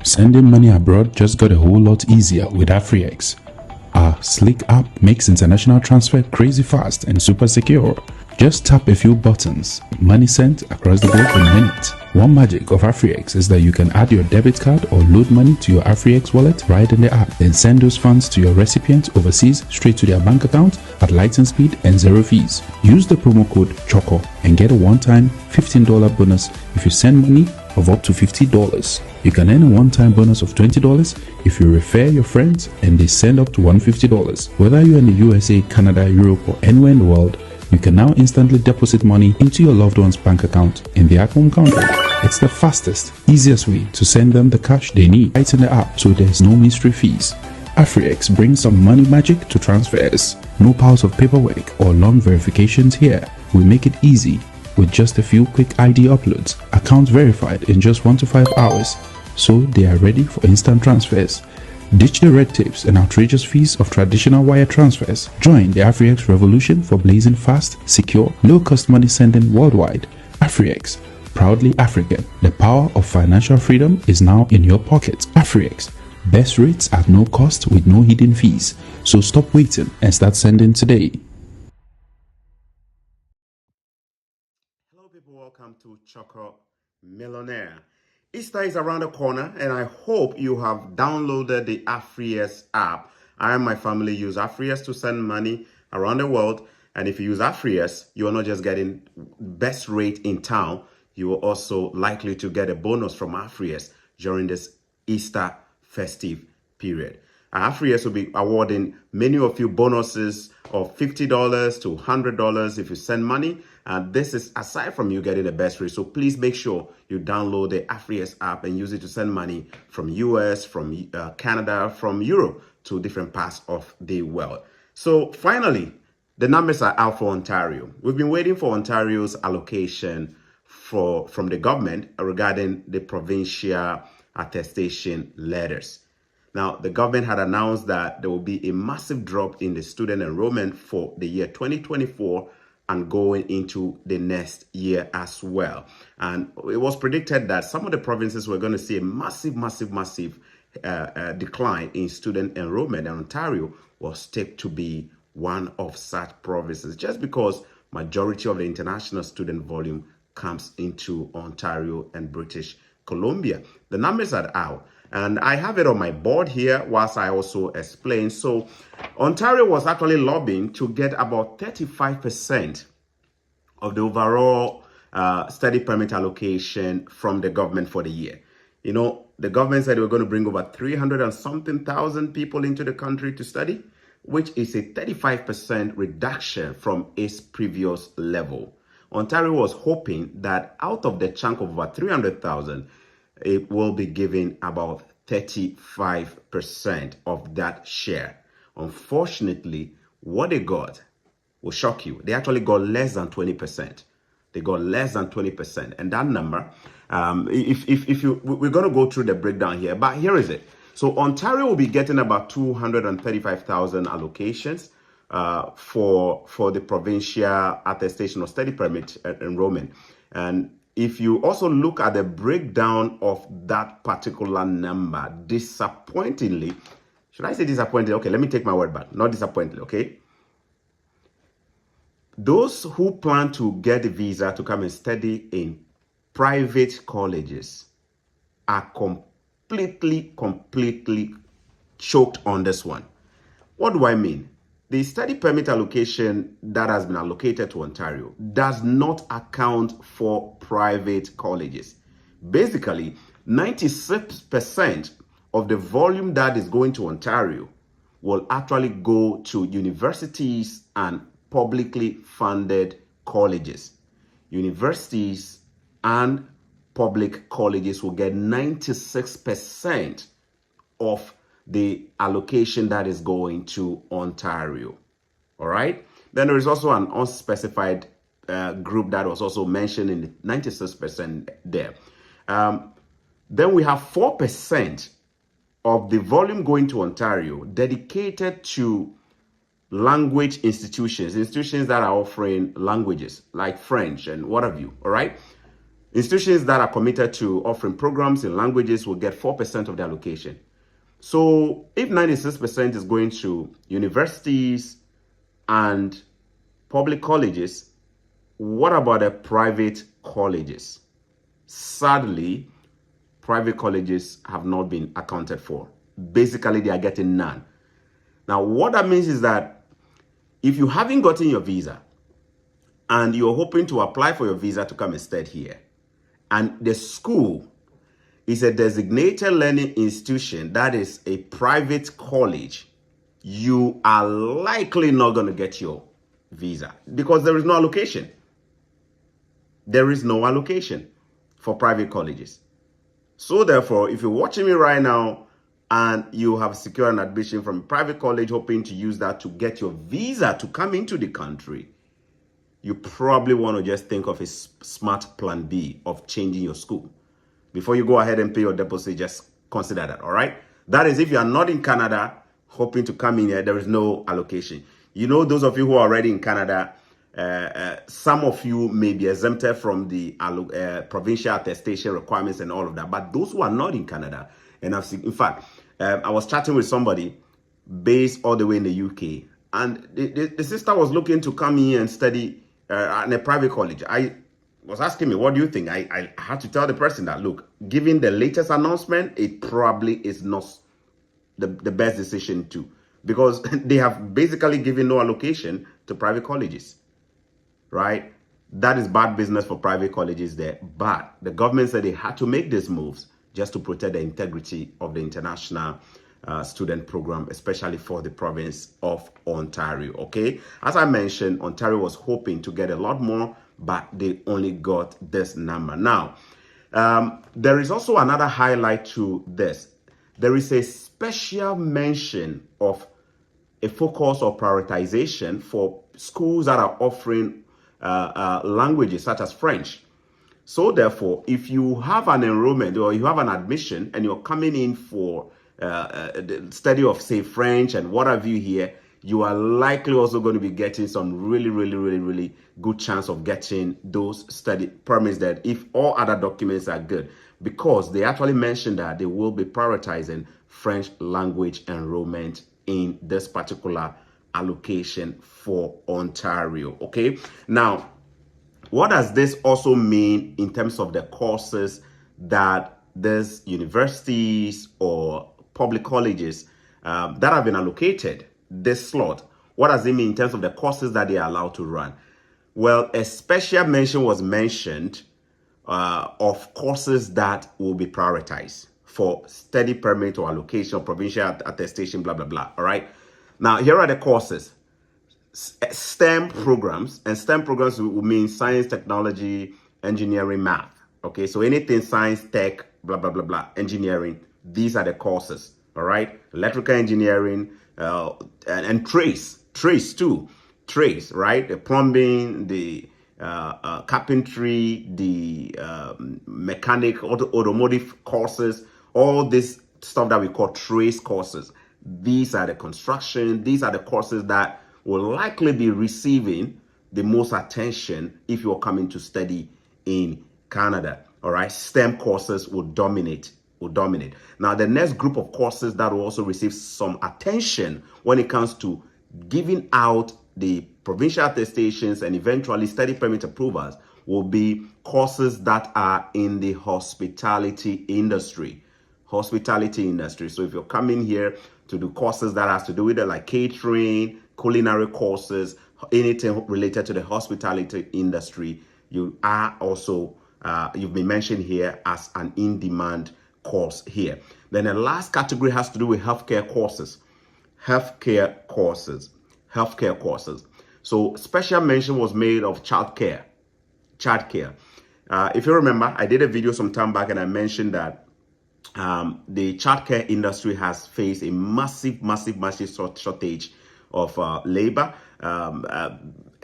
Sending money abroad just got a whole lot easier with AfriX. Our sleek app makes international transfer crazy fast and super secure. Just tap a few buttons, money sent across the globe in minutes. One magic of AfriX is that you can add your debit card or load money to your AfriX wallet right in the app, then send those funds to your recipient overseas straight to their bank account at lightning speed and zero fees. Use the promo code CHOCO and get a one-time $15 bonus if you send money of up to $50. You can earn a one-time bonus of $20 if you refer your friends and they send up to $150. Whether you're in the USA, Canada, Europe, or anywhere in the world, you can now instantly deposit money into your loved one's bank account in their home country. It's the fastest, easiest way to send them the cash they need right in the app, so there's no mystery fees. AfriX brings some money magic to transfers. No piles of paperwork or long verifications here. We make it easy with just a few quick ID uploads. Accounts verified in just 1 to 5 hours, so they are ready for instant transfers. Ditch the red tapes and outrageous fees of traditional wire transfers. Join the AfriX revolution for blazing fast, secure, low-cost money sending worldwide. AfriX, proudly African. The power of financial freedom is now in your pocket. AfriX, best rates at no cost with no hidden fees. So stop waiting and start sending today. Hello people, welcome to Choco Millionaire. Easter is around the corner and I hope you have downloaded the AfriX app. I and my family use AfriX to send money around the world, and if you use AfriX, you are not just getting best rate in town, you are also likely to get a bonus from AfriX during this Easter festive period. AfriX will be awarding many of you bonuses of $50 to $100 if you send money. And this is aside from you getting the best rate. So please make sure you download the AfriX app and use it to send money from US, from Canada, from Europe to different parts of the world. So finally, the numbers are out for Ontario. We've been waiting for Ontario's allocation from the government regarding the provincial attestation letters. Now, the government had announced that there will be a massive drop in the student enrollment for the year 2024 and going into the next year as well. And it was predicted that some of the provinces were going to see a massive decline in student enrollment, and Ontario was tipped to be one of such provinces just because majority of the international student volume comes into Ontario and British Columbia. The numbers are out, and I have it on my board here whilst I also explain. So Ontario was actually lobbying to get about 35% of the overall study permit allocation from the government for the year. You know, the government said they were going to bring over 300 and something thousand people into the country to study, which is a 35% reduction from its previous level. Ontario was hoping that out of the chunk of over 300,000, it will be giving about 35% of that share. Unfortunately, what they got will shock you. They actually got less than 20%. They got less than 20%. And that number, we're going to go through the breakdown here, but here is it. So Ontario will be getting about 235,000 allocations for the provincial attestation of study permit enrollment. And if you also look at the breakdown of that particular number, disappointingly, should I say disappointingly? Okay, let me take my word back. Not disappointingly, okay? Those who plan to get a visa to come and study in private colleges are completely choked on this one. What do I mean? The study permit allocation that has been allocated to Ontario does not account for private colleges. Basically, 96% of the volume that is going to Ontario will actually go to universities and publicly funded colleges. Universities and public colleges will get 96% of the allocation that is going to Ontario. All right. Then there is also an unspecified group that was also mentioned in the 96% there. Then we have 4% of the volume going to Ontario dedicated to language institutions that are offering languages like French and what have you. All right. Institutions that are committed to offering programs in languages will get 4% of the allocation. So if 96% is going to universities and public colleges, what about the private colleges? Sadly, private colleges have not been accounted for. Basically, they are getting none. Now, what that means is that if you haven't gotten your visa and you're hoping to apply for your visa to come and study here, and the school is a designated learning institution, that is a private college, you are likely not going to get your visa because there is no allocation. There is no allocation for private colleges. So therefore, if you're watching me right now and you have secured an admission from a private college hoping to use that to get your visa to come into the country, you probably want to just think of a smart plan B of changing your school. Before you go ahead and pay your deposit, just consider that, all right? That is if you are not in Canada hoping to come in here, there is no allocation. You know, those of you who are already in Canada, some of you may be exempted from the provincial attestation requirements and all of that. But those who are not in Canada, and I've seen, in fact, I was chatting with somebody based all the way in the UK, and the sister was looking to come here and study in a private college. I was asking me, what do you think? I had to tell the person that, look, given the latest announcement, it probably is not the best decision too, because they have basically given no allocation to private colleges, right? That is bad business for private colleges there. But the government said they had to make these moves just to protect the integrity of the international student program, especially for the province of Ontario, okay? As I mentioned, Ontario was hoping to get a lot more, but they only got this number. Now, there is also another highlight to this. There is a special mention of a focus or prioritization for schools that are offering languages such as French. So therefore, if you have an enrollment or you have an admission and you're coming in for the study of, say, French and what have you here, you are likely also going to be getting some really good chance of getting those study permits that if all other documents are good, because they actually mentioned that they will be prioritizing French language enrollment in this particular allocation for Ontario, okay? Now, what does this also mean in terms of the courses that these universities or public colleges that have been allocated this slot? What does it mean in terms of the courses that they are allowed to run? Well, a special mention was mentioned of courses that will be prioritized for study permit or allocation, provincial attestation, blah, blah, blah, all right? Now, here are the courses. STEM programs, and STEM programs will mean science, technology, engineering, math. Okay, so anything science, tech, blah, blah, blah, blah, engineering, these are the courses, all right? Electrical engineering, and trades too, trades, right? The plumbing, the carpentry, the mechanic, automotive courses, all this stuff that we call trades courses. These are the construction, these are the courses that will likely be receiving the most attention if you're coming to study in Canada. All right, STEM courses will dominate. Now, the next group of courses that will also receive some attention when it comes to giving out the provincial attestations and eventually study permit approvals will be courses that are in the hospitality industry. So if you're coming here to do courses that has to do with it, like catering, culinary courses, anything related to the hospitality industry, you are also you've been mentioned here as an in-demand course here. Then the last category has to do with healthcare courses. So special mention was made of childcare. If you remember, I did a video some time back and I mentioned that the childcare industry has faced a massive shortage of labor.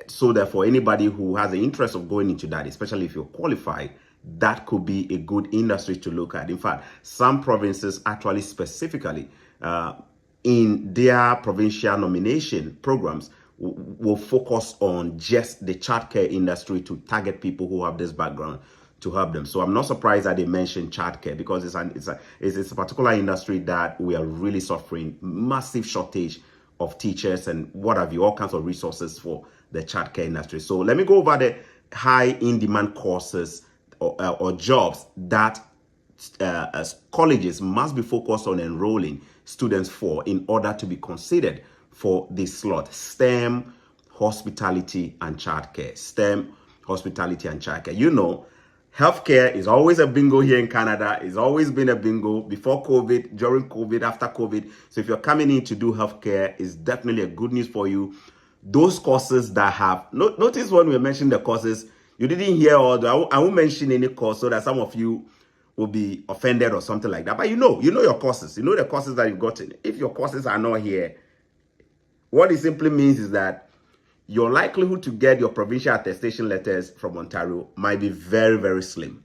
So therefore, anybody who has an interest of going into that, especially if you're qualified, that could be a good industry to look at. In fact, some provinces actually specifically in their provincial nomination programs will focus on just the childcare industry to target people who have this background to help them. So I'm not surprised that they mentioned childcare, because it's a particular industry that we are really suffering massive shortage of teachers and what have you, all kinds of resources for the childcare industry. So let me go over the high in-demand courses or jobs that colleges must be focused on enrolling students for in order to be considered for this slot: STEM, hospitality, and childcare. STEM, hospitality, and childcare. You know, healthcare is always a bingo here in Canada. It's always been a bingo before COVID, during COVID, after COVID. So if you're coming in to do healthcare, it's definitely a good news for you. Those courses that have, notice when we mentioned the courses, you didn't hear all the, I won't mention any course so that some of you will be offended or something like that. But you know your courses. You know the courses that you've gotten. If your courses are not here, what it simply means is that your likelihood to get your provincial attestation letters from Ontario might be very, very slim.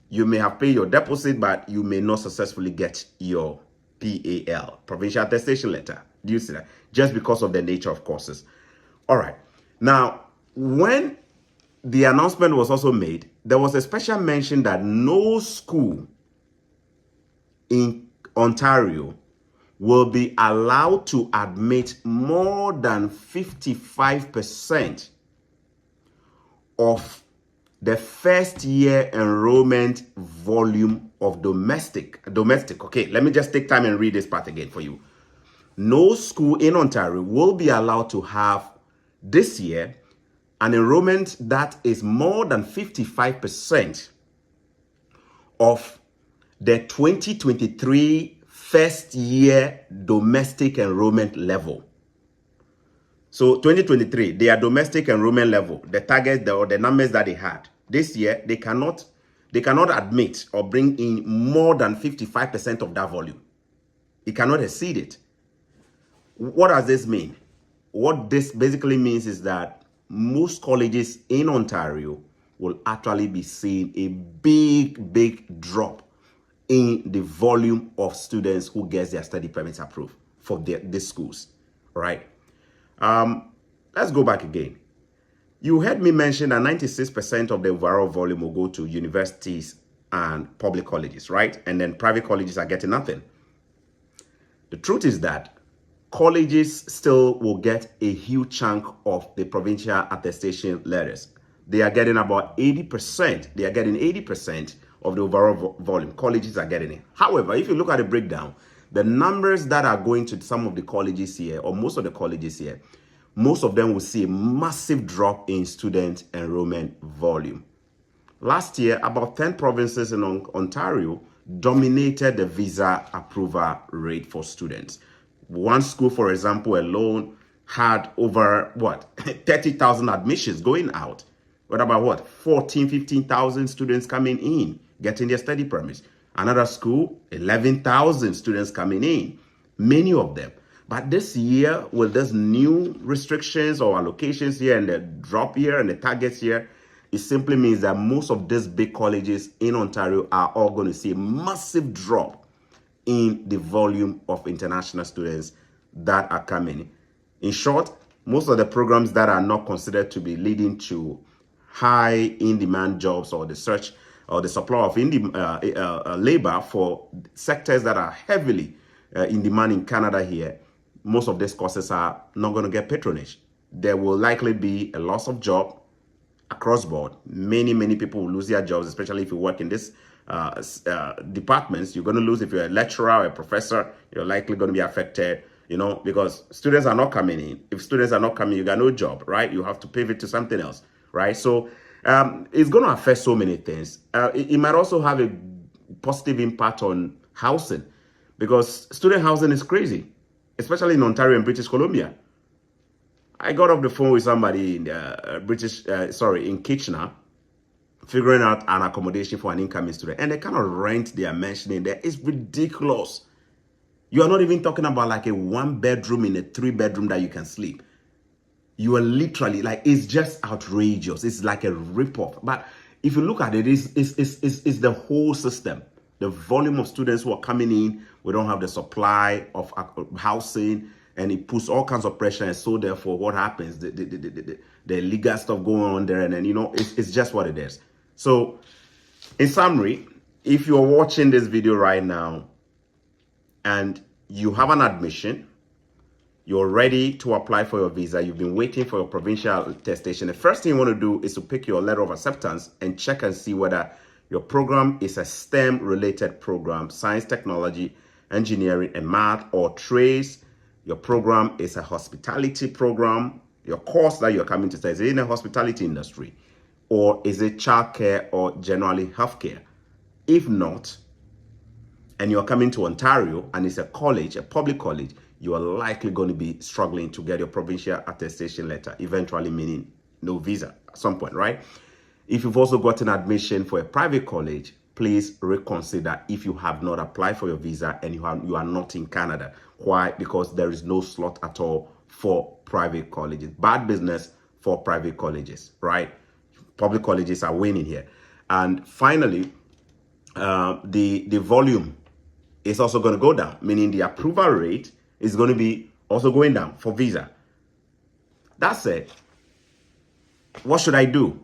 You may have paid your deposit, but you may not successfully get your PAL, provincial attestation letter. Do you see that? Just because of the nature of courses. All right. Now, when the announcement was also made, there was a special mention that no school in Ontario will be allowed to admit more than 55% of the first year enrollment volume of domestic. Okay, let me just take time and read this part again for you. No school in Ontario will be allowed to have this year an enrollment that is more than 55% of the 2023 first year domestic enrollment level. So 2023, their domestic enrollment level, the target or the numbers that they had this year, they cannot admit or bring in more than 55% of that volume. It cannot exceed it. What does this mean? What this basically means is that most colleges in Ontario will actually be seeing a big drop in the volume of students who gets their study permits approved for these schools. All right. Let's go back again. You heard me mention that 96% of the overall volume will go to universities and public colleges, right? And then private colleges are getting nothing. The truth is that colleges still will get a huge chunk of the provincial attestation letters. They are getting about 80%. They are getting 80% of the overall volume. Colleges are getting it. However, if you look at the breakdown, the numbers that are going to some of the colleges here, or most of the colleges here, most of them will see a massive drop in student enrollment volume. Last year, about 10 provinces in Ontario dominated the visa approval rate for students. One school, for example, alone had over 30,000 admissions going out. What about 15,000 students coming in, getting their study permits? Another school, 11,000 students coming in, many of them. But this year, with these new restrictions or allocations here and the drop here and the targets here, it simply means that most of these big colleges in Ontario are all going to see a massive drop in the volume of international students that are coming. In short, most of the programs that are not considered to be leading to high in-demand jobs or the search or the supply of labor for sectors that are heavily in demand in Canada here, most of these courses are not going to get patronage. There will likely be a loss of job across board. Many people will lose their jobs, especially if you work in this departments. You're going to lose. If you're a lecturer or a professor, you're likely going to be affected, because students are not coming in. If students are not coming, you got no job, right? You have to pivot to something else, right? So it's going to affect so many things. It might also have a positive impact on housing, because student housing is crazy, especially in Ontario and British Columbia. I got off the phone with somebody in in Kitchener, figuring out an accommodation for an incoming student, and the kind of rent they are mentioning there is ridiculous. You are not even talking about like a 1-bedroom in a 3-bedroom that you can sleep. You are literally it's just outrageous. It's like a ripoff. But if you look at it, it's the whole system. The volume of students who are coming in, we don't have the supply of housing, and it puts all kinds of pressure. And so therefore, what happens? The legal stuff going on there, and then it's just what it is. So in summary, if you're watching this video right now and you have an admission, you're ready to apply for your visa, you've been waiting for your provincial attestation, the first thing you want to do is to pick your letter of acceptance and check and see whether your program is a STEM related program, science, technology, engineering, and math, or trades. Your program is a hospitality program. Your course that you're coming to study, is it in the hospitality industry, or is it childcare or generally healthcare? If not, and you're coming to Ontario and it's a college, a public college, you are likely going to be struggling to get your provincial attestation letter, eventually meaning no visa at some point, right? If you've also gotten admission for a private college, please reconsider if you have not applied for your visa and you are not in Canada. Why? Because there is no slot at all for private colleges. Bad business for private colleges, right? Public colleges are winning here. And finally, the volume is also going to go down, meaning the approval rate is going to be also going down for visa. That said, what should I do?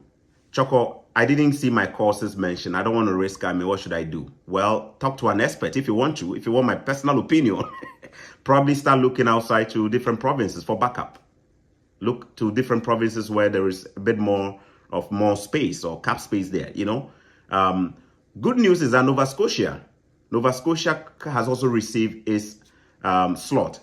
Choco, I didn't see my courses mentioned. I don't want to risk me. What should I do? Well, talk to an expert if you want to. If you want my personal opinion, probably start looking outside to different provinces for backup. Look to different provinces where there is a bit more space or cap space there, you know. Good news is that Nova Scotia has also received its slot.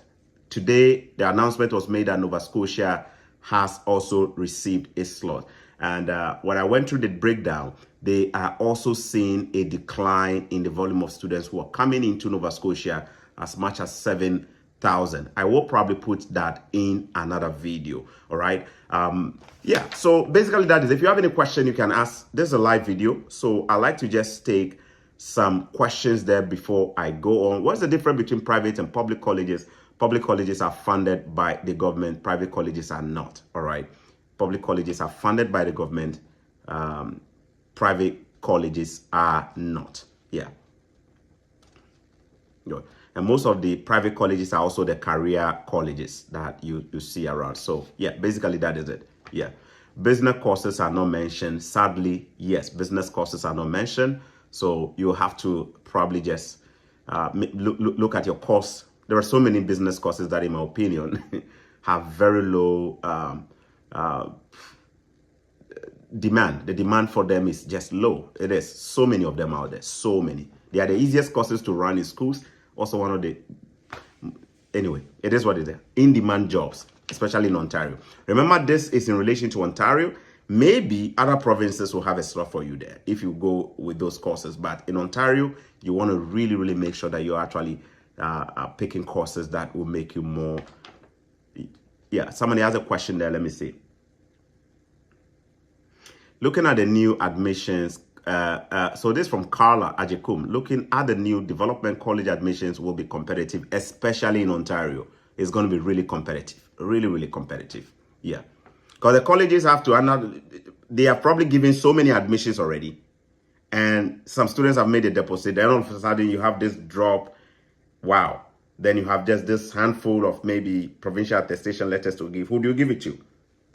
Today, the announcement was made that Nova Scotia has also received its slot. And when I went through the breakdown, they are also seeing a decline in the volume of students who are coming into Nova Scotia, as much as 7,000. I will probably put that in another video. All right. Yeah. So basically that is, if you have any question, you can ask. This is a live video. So I like to just take some questions there before I go on. What's the difference between private and public colleges? Public colleges are funded by the government. Private colleges are not. All right. Public colleges are funded by the government. Private colleges are not. Yeah. Good. And most of the private colleges are also the career colleges that you see around. So yeah, basically that is it. Yeah. Business courses are not mentioned. Sadly, yes, business courses are not mentioned. So you have to probably just look at your course. There are so many business courses that, in my opinion, have very low demand. The demand for them is just low. It is so many of them out there. So many. They are the easiest courses to run in schools. Also one of the, anyway, it is what it is. In-demand jobs, especially in Ontario. Remember, this is in relation to Ontario. Maybe other provinces will have a slot for you there if you go with those courses. But in Ontario, you want to really, really make sure that you're actually picking courses that will make you more. Yeah, somebody has a question there. Let me see. Looking at the new admissions, so this from Carla Ajekum. Looking at the new development college admissions will be competitive, especially in Ontario. It's going to be really competitive, really, really competitive. Yeah, because the colleges have to, they are probably giving so many admissions already, and some students have made a deposit. Then all of a sudden you have this drop. Wow. Then you have just this handful of maybe provincial attestation letters to give. Who do you give it to?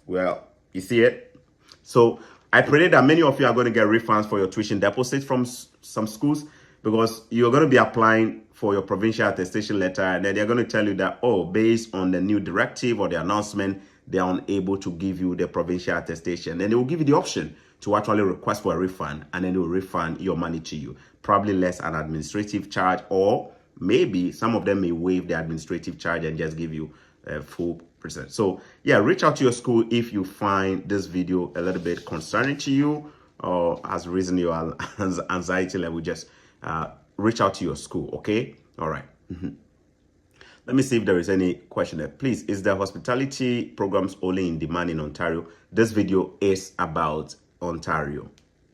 Well, you see it. So I pray that many of you are going to get refunds for your tuition deposit from some schools, because you're going to be applying for your provincial attestation letter, and then they're going to tell you that, oh, based on the new directive or the announcement, they are unable to give you the provincial attestation. And they will give you the option to actually request for a refund, and then they will refund your money to you, probably less an administrative charge, or maybe some of them may waive the administrative charge and just give you a full percent. So yeah, reach out to your school if you find this video a little bit concerning to you or has risen your anxiety level. Just reach out to your school. Okay. All right. Let me see if there is any question there. Please, is the hospitality programs only in demand in Ontario? This video is about Ontario,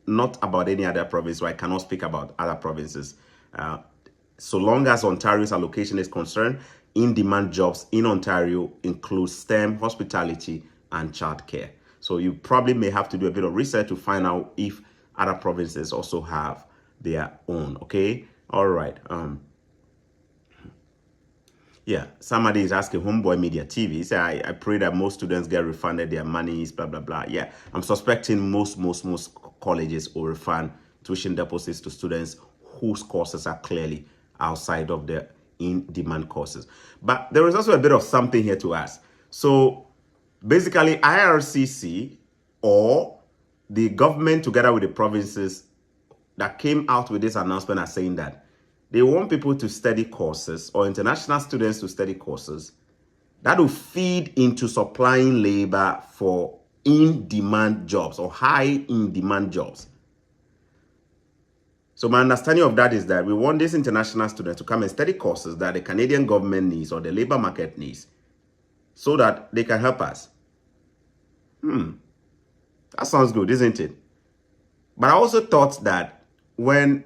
not about any other province, so I cannot speak about other provinces. So long as Ontario's allocation is concerned, in-demand jobs in Ontario include STEM, hospitality, and childcare. So you probably may have to do a bit of research to find out if other provinces also have their own. Okay. All right. Yeah, somebody is asking Homeboy Media TV. Say, I pray that most students get refunded their monies, blah, blah, blah. Yeah, I'm suspecting most colleges will refund tuition deposits to students whose courses are clearly outside of the in-demand courses. But there is also a bit of something here to ask. So basically, IRCC or the government together with the provinces that came out with this announcement are saying that they want people to study courses or international students to study courses that will feed into supplying labor for in-demand jobs or high in-demand jobs. So my understanding of that is that we want these international students to come and study courses that the Canadian government needs or the labor market needs so that they can help us. That sounds good, isn't it? But I also thought that when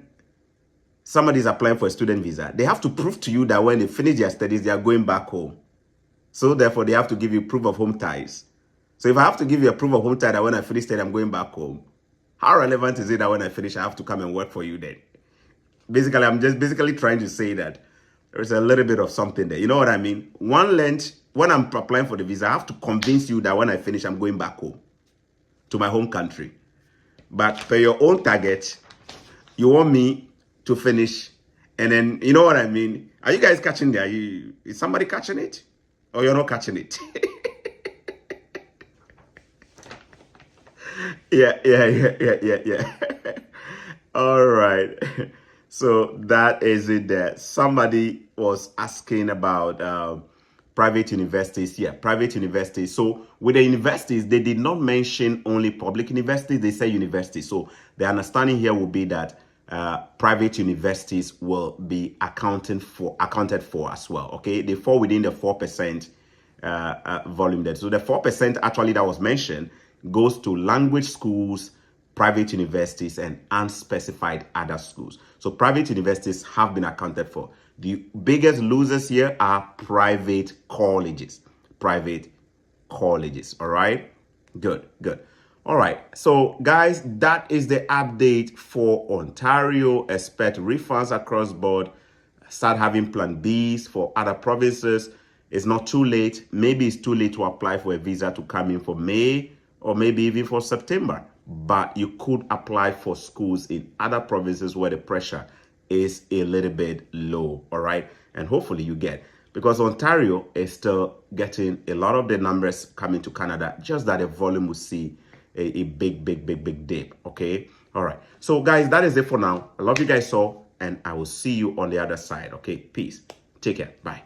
somebody is applying for a student visa, they have to prove to you that when they finish their studies, they are going back home. So therefore, they have to give you proof of home ties. So if I have to give you a proof of home tie that when I finish studying, I'm going back home, how relevant is it that when I finish, I have to come and work for you then? Basically, I'm just trying to say that there's a little bit of something there. You know what I mean? One length, when I'm applying for the visa, I have to convince you that when I finish, I'm going back home to my home country. But for your own target, you want me to finish, and then, you know what I mean? Are you guys catching there? Is somebody catching it? Or you're not catching it? Yeah. All right. So that is it there. Somebody was asking about private universities. Yeah, private universities. So with the universities, they did not mention only public universities. They say universities. So the understanding here will be that private universities will be accounted for as well. Okay, they fall within the 4% volume there. So the 4% actually that was mentioned goes to language schools, private universities, and unspecified other schools. So private universities have been accounted for. The biggest losers here are private colleges. All right, good. All right, so guys, that is the update for Ontario. Expect refunds across board. Start having plan Bs for other provinces. It's not too late. Maybe it's too late to apply for a visa to come in for May or maybe even for September. But you could apply for schools in other provinces where the pressure is a little bit low, all right? And hopefully you get, because Ontario is still getting a lot of the numbers coming to Canada, just that the volume will see a big dip, okay? All right, so guys, that is it for now. I love you guys so, and I will see you on the other side, okay? Peace. Take care. Bye.